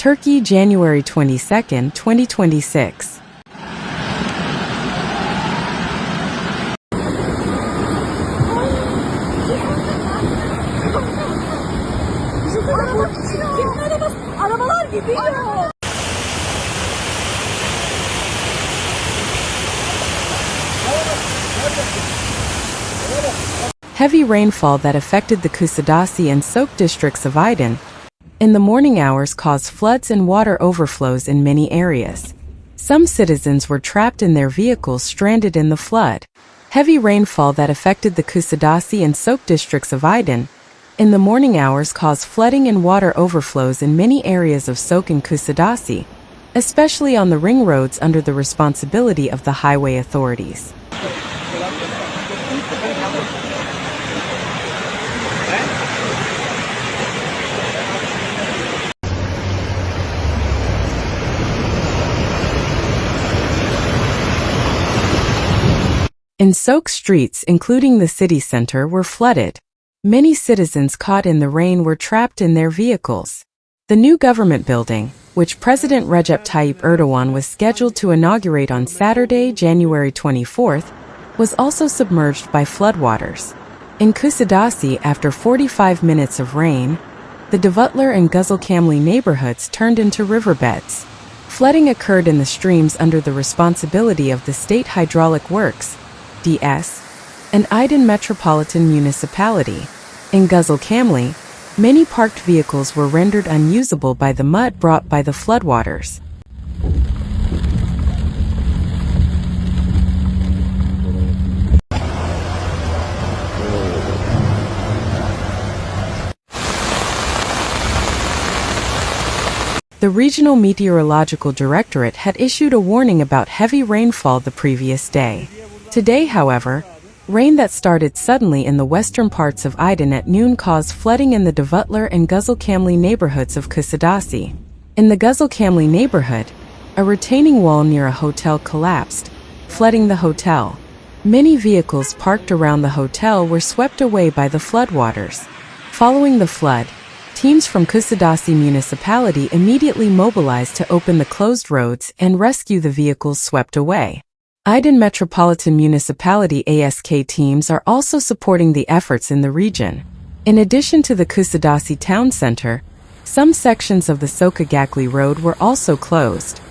Turkey, January 22, 2026. Arabalar gidiyor. Heavy rainfall that affected the Kuşadası and Söke districts of Aydın in the morning hours caused floods and water overflows in many areas. Some citizens were trapped in their vehicles stranded in the flood. Heavy rainfall that affected the Kuşadası and Söke districts of Aydın in the morning hours caused flooding and water overflows in many areas of Söke and Kuşadası, especially on the ring roads under the responsibility of the highway authorities. In Söke, streets, including the city center, were flooded. Many citizens caught in the rain were trapped in their vehicles. The new government building, which President Recep Tayyip Erdogan was scheduled to inaugurate on Saturday, January 24th, was also submerged by floodwaters. In Kuşadası, after 45 minutes of rain, the Davutlar and Guzulkamli neighborhoods turned into riverbeds. Flooding occurred in the streams under the responsibility of the State Hydraulic Works, DS, and Aydın Metropolitan Municipality. In Guzulkamli, many parked vehicles were rendered unusable by the mud brought by the floodwaters. The Regional Meteorological Directorate had issued a warning about heavy rainfall the previous day. Today, however, rain that started suddenly in the western parts of Aydın at noon caused flooding in the Davutlar and Guzulkamli neighborhoods of Kuşadası. In the Guzulkamli neighborhood, a retaining wall near a hotel collapsed, flooding the hotel. Many vehicles parked around the hotel were swept away by the floodwaters. Following the flood, teams from Kuşadası municipality immediately mobilized to open the closed roads and rescue the vehicles swept away. Aydın Metropolitan Municipality ASK teams are also supporting the efforts in the region. In addition to the Kuşadası town center, some sections of the Söke Road were also closed.